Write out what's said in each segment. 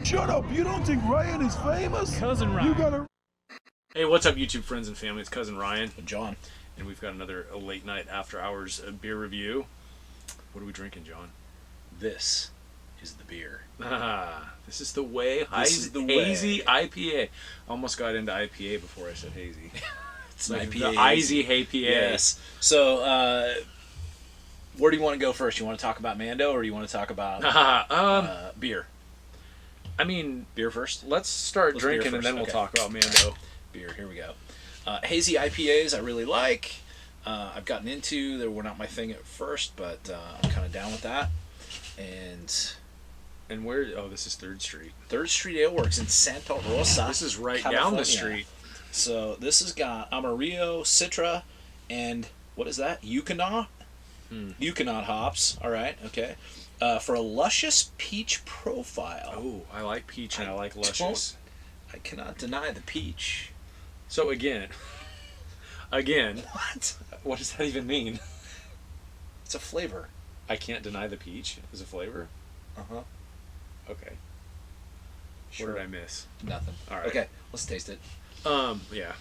Shut up! You don't think Ryan is famous? Cousin Ryan. You gotta... Hey, what's up, YouTube friends and family? It's Cousin Ryan. John. And we've got another late night after hours beer review. What are we drinking, John? This is the beer. This is the Way Hazy IPA. Almost got into IPA before I said hazy. It's like IPA. The Hazy IPA. Yes. So, where do you want to go first? You want to talk about Mando, or do you want to talk about beer? I mean, beer first. Let's start drinking first. and then we'll talk about Mando. Beer. Here we go. Hazy IPAs I really like. I've gotten into. They were not my thing at first, but I'm kind of down with that. And where? Oh, this is 3rd Street. 3rd Street Aleworks in Santa Rosa. This is right California. down the street. So this has got Amarillo, Citra, and what is that? Yucanaut? Yucanaut hops. All right, okay. For a luscious peach profile. Oh, I like peach and I like luscious. I cannot deny the peach. So again. What? What does that even mean? It's a flavor. I can't deny the peach as a flavor? Uh-huh. Okay. Sure. What did I miss? Nothing. All right. Okay, let's taste it. Yeah. It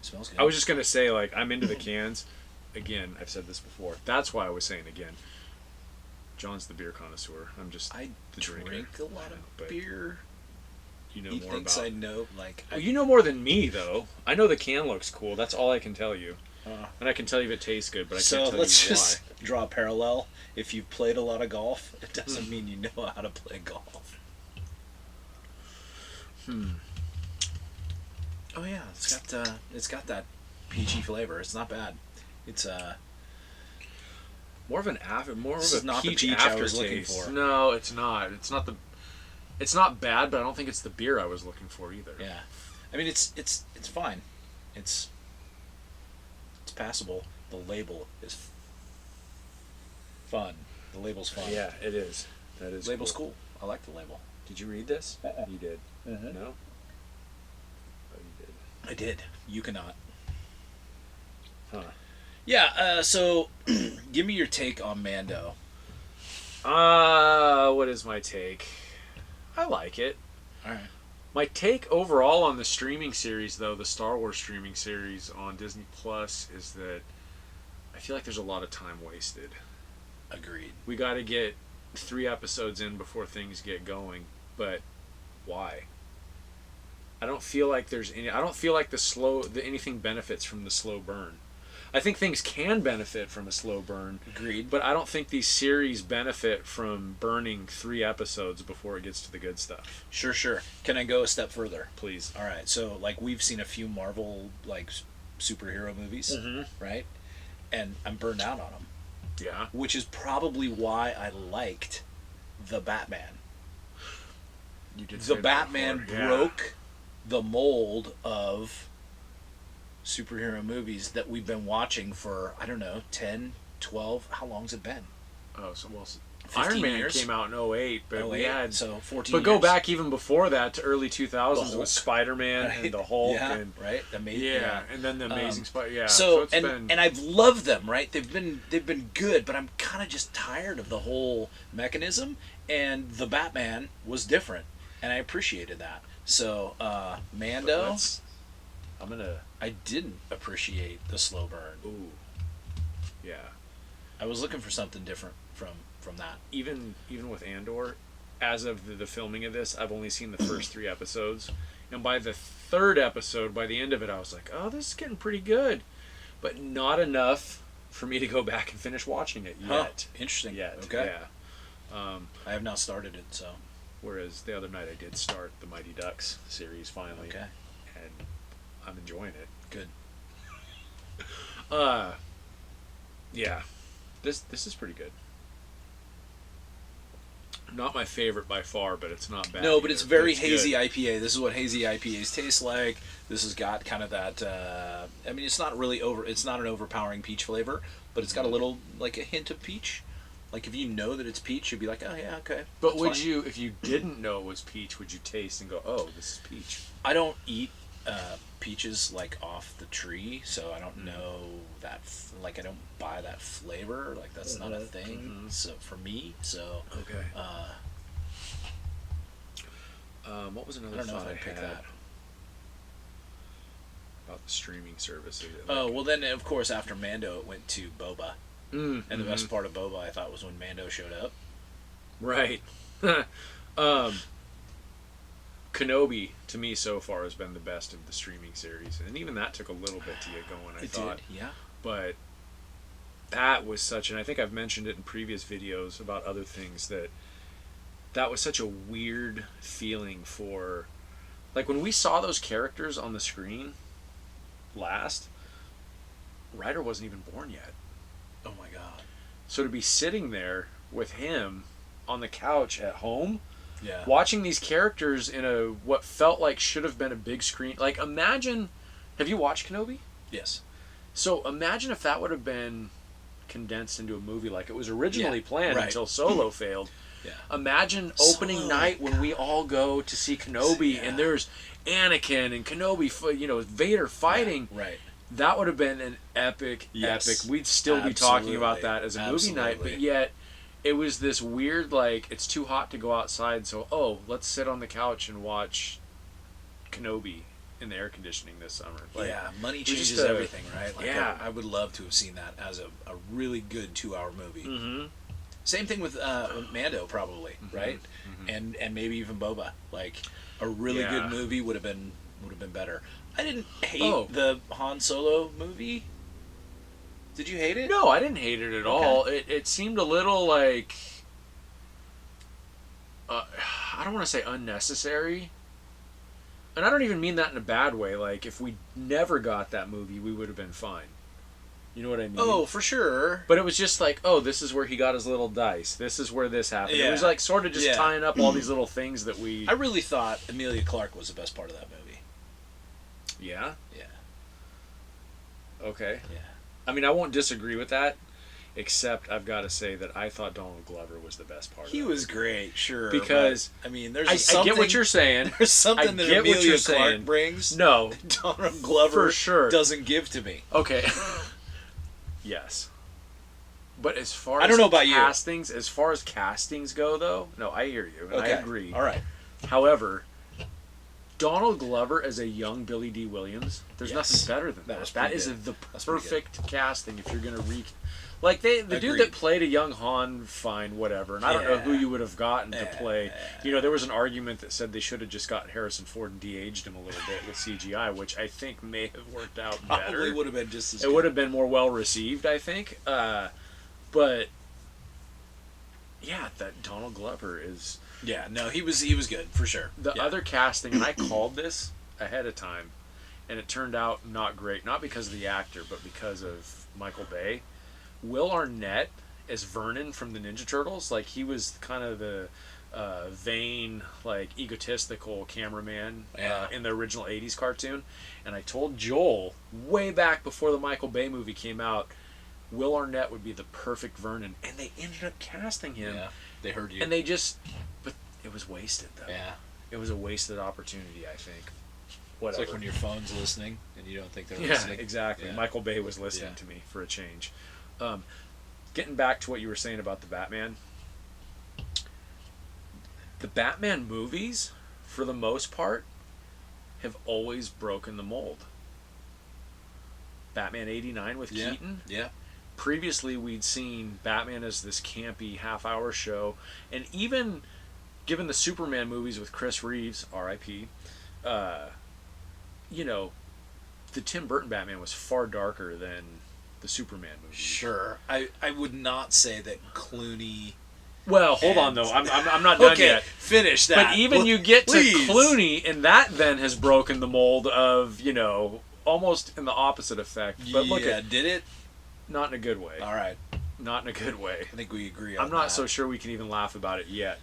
smells good. I was just going to say, like, I'm into the cans. Again, I've said this before. That's why I was saying again. John's the beer connoisseur. I'm just I the drinker. drink a lot of beer. You know He more thinks about... I know, like... Well, you know more than me, though. I know the can looks cool. That's all I can tell you. And I can tell you if it tastes good, but I can't tell you why. So let's just draw a parallel. If you've played a lot of golf, it doesn't mean you know how to play golf. Oh yeah, it's got that peachy flavor. It's not bad. It's more of a peach peach I was aftertaste. looking for. No, it's not. It's not bad, but I don't think it's the beer I was looking for either. Yeah, I mean it's fine. It's passable. The label is fun. The label's fun. Yeah, it is. That is. Label's cool. I like the label. Did you read this? You did. Uh-huh. No. Oh, you did. I did. You cannot. Huh. Yeah. So, give me your take on Mando. What is my take? I like it. All right. My take overall on the streaming series, though, the Star Wars streaming series on Disney Plus, is that I feel like there's a lot of time wasted. Agreed. We got to get 3 episodes in before things get going, but why? I don't feel like there's any. I don't feel like anything benefits from the slow burn. I think things can benefit from a slow burn. Agreed. But I don't think these series benefit from burning 3 episodes before it gets to the good stuff. Sure. Can I go a step further? Please. All right. So, like, we've seen a few Marvel, like, superhero movies, right? And I'm burned out on them. Yeah. Which is probably why I liked the Batman. You did. The Batman broke the mold of superhero movies that we've been watching for, I don't know, 10, 12, how long's it been? Oh, so well, Iron Man years? came out in 08, but we had so 14 But years. go back even before that to early 2000s with Spider-Man and the Hulk and Amazing, and then the Amazing Spider. So it's been... and I've loved them, right? They've been good, but I'm kind of just tired of the whole mechanism, and the Batman was different, and I appreciated that. So Mando, I didn't appreciate the slow burn. Ooh. Yeah. I was looking for something different from that. Even with Andor, as of the filming of this, I've only seen the first 3 episodes. And by the 3rd episode, by the end of it, I was like, oh, this is getting pretty good. But not enough for me to go back and finish watching it yet. Interesting. Yet. Okay. Yeah. I have not started it, so. Whereas the other night I did start the Mighty Ducks series finally. Okay. And I'm enjoying it. Good. Yeah. This is pretty good. Not my favorite by far, but it's not bad. No, but either. it's very It's hazy good. IPA. This is what hazy IPAs taste like. This has got kind of that. I mean, it's not really it's not an overpowering peach flavor, but it's got a little, like, a hint of peach. Like, if you know that it's peach, you'd be like, oh yeah, okay. But would you, if you didn't know it was peach, would you taste and go, oh, this is peach? I don't eat peaches, like, off the tree, so I don't know that. Like, I don't buy that flavor. Like, that's not a thing. So for me, so okay. What was another I don't know thought if I I'd pick had that. about the streaming services? Oh, well then, of course, after Mando, it went to Boba. And the mm-hmm. best part of Boba, I thought, was when Mando showed up. Right. Kenobi, to me, so far, has been the best of the streaming series. And even that took a little bit to get going, I thought. Did, yeah. But that was such, and I think I've mentioned it in previous videos about other things, that was such a weird feeling for, like, when we saw those characters on the screen last, Ryder wasn't even born yet. Oh my god. So to be sitting there with him on the couch at home, Yeah. watching these characters in a what felt like should have been a big screen. Like, imagine, have you watched Kenobi? Yes. So imagine if that would have been condensed into a movie like it was originally planned right. until Solo failed. Yeah. Imagine opening Solo. night when we all go to see Kenobi and there's Anakin and Kenobi, Vader fighting. Yeah, right. That would have been an epic. We'd still be talking about that as a movie night, but yet it was this weird, like, it's too hot to go outside, so, let's sit on the couch and watch Kenobi in the air conditioning this summer. Like, yeah, money just changes everything, right? Like, yeah. I would love to have seen that as a really good 2-hour movie. Mm-hmm. Same thing with Mando, probably, right? Mm-hmm. And maybe even Boba. Like, a really good movie would have been better. I didn't hate the Han Solo movie. Did you hate it? No, I didn't hate it at all. It seemed a little like, I don't want to say unnecessary. And I don't even mean that in a bad way. Like, if we never got that movie, we would have been fine. You know what I mean? Oh, for sure. But it was just like, this is where he got his little dice. This is where this happened. Yeah. It was like sort of just tying up all these little things that we... I really thought Emilia Clarke was the best part of that movie. Yeah? Yeah. Okay. Yeah. I mean, I won't disagree with that, except I've got to say that I thought Donald Glover was the best part of it. He was great, sure. Because, but, I mean, there's I get what you're saying. There's something that Emilia Clarke brings No. that Donald Glover for sure doesn't give to me. Okay. Yes. But as far as I don't know about castings, as far as castings go, though, no, I hear you, and I agree. All right. However, Donald Glover as a young Billy D. Williams, there's nothing better than that. That is the perfect casting if you're going to like the dude that played a young Han, fine, whatever. And I don't know who you would have gotten to play. There was an argument that said they should have just gotten Harrison Ford and de-aged him a little bit with CGI, which I think may have worked out better. Probably would have been just as good. It would have been more well received, I think. But yeah, that Donald Glover is... Yeah, no, he was good, for sure. The other casting, and I called this ahead of time, and it turned out not great. Not because of the actor, but because of Michael Bay. Will Arnett as Vernon from the Ninja Turtles, like, he was kind of the vain, like, egotistical cameraman in the original 80s cartoon. And I told Joel, way back before the Michael Bay movie came out, Will Arnett would be the perfect Vernon. And they ended up casting him. Yeah, they heard you. And they just... But it was wasted, though. Yeah. It was a wasted opportunity, I think. Whatever. It's like when your phone's listening and you don't think they're listening. Yeah, exactly. Yeah. Michael Bay was listening to me for a change. Getting back to what you were saying about the Batman. The Batman movies, for the most part, have always broken the mold. Batman 89 with Keaton. Yeah. Previously, we'd seen Batman as this campy half-hour show. And even given the Superman movies with Chris Reeves, R.I.P., the Tim Burton Batman was far darker than the Superman movie. Sure. I would not say that Clooney... Well, hold on, though. I'm not done yet. Finish that. But even you get to Clooney, and that then has broken the mold of, almost in the opposite effect. But look did it? Not in a good way. All right. Not in a good way. I think we agree on that. I'm not so sure we can even laugh about it yet.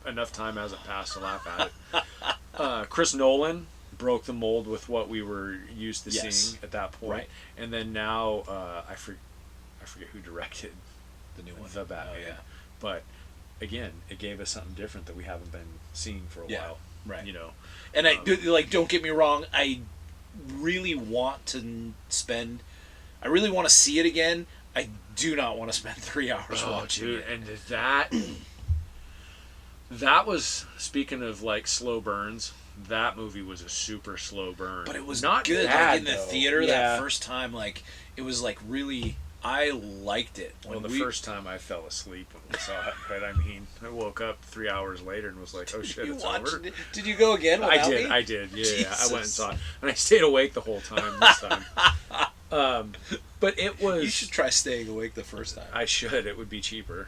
Enough time hasn't passed to laugh at it. Chris Nolan broke the mold with what we were used to seeing at that point. Right. And then now, I forget who directed the new one. The Batman. Oh, yeah. But again, it gave us something different that we haven't been seeing for a while. Right. And don't get me wrong, I really want to I really want to see it again. I do not want to spend 3 hours watching it. And that That was, speaking of like slow burns, that movie was a super slow burn. But it was not good. bad, Like in the though. theater Yeah. that first time, like it was like really. I liked it. Well, the first time I fell asleep when we saw it, but I mean, I woke up 3 hours later and was like, "Oh shit, it's over." Did you go again? I without did. me? I did. Yeah, Jesus. I went and saw it, and I stayed awake the whole time this time. But it was. You should try staying awake the first time. I should. It would be cheaper.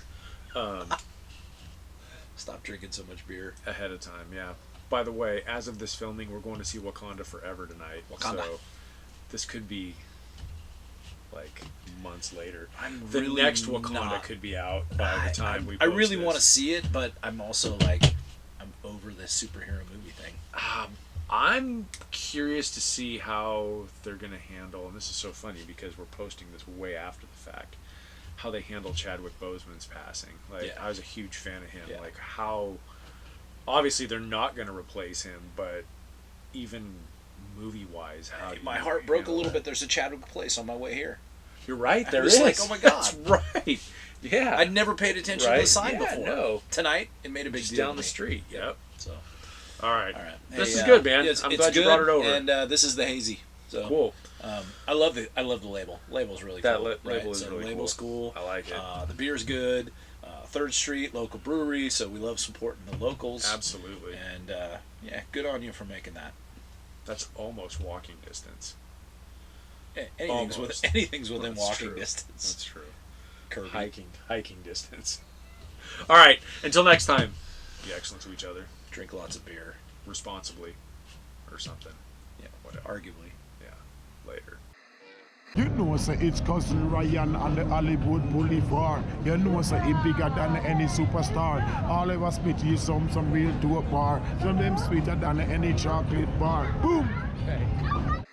Stop drinking so much beer. Ahead of time, yeah. By the way, as of this filming, we're going to see Wakanda Forever tonight. Wakanda. So this could be like months later. I'm The really next Wakanda not- could be out by the time we I post really this. want to see it, but I'm also like, I'm over this superhero movie thing. I'm curious to see how they're going to handle, and this is so funny because we're posting this way after the fact, how they handle Chadwick Boseman's passing. Like, Yeah. I was a huge fan of him. Yeah. Like, how, obviously they're not going to replace him, but even movie-wise, how do My you heart broke a handle little that? bit. There's a Chadwick place on my way here. You're right, there was is. like, oh my God. That's right. Yeah. I'd never paid attention to Right? the sign Yeah, before. no. Tonight, it made a big Just deal. down to the me. street. Yep. So, All right. all right. This Hey, is good, man. it's I'm it's glad you good, brought it over. And this is the hazy. So Cool. I love the label. Label's really That cool. label is so really label's cool. cool. I like it. The beer's good. 3rd Street local brewery, so we love supporting the locals. Absolutely. And yeah, good on you for making that. That's almost walking distance. Anything's Almost. within That's walking true. distance. That's true. Kirby. Hiking distance. All right. Until next time. Be excellent to each other. Drink lots of beer. Responsibly. Or something. Yeah, Whatever. arguably. Yeah. Later. You know, sir, it's cousin Ryan on the Hollywood Boulevard. You know, sir, he bigger than any superstar. Oliver Smith, you some real dope bar. Some them sweeter than any chocolate bar. Boom! Okay.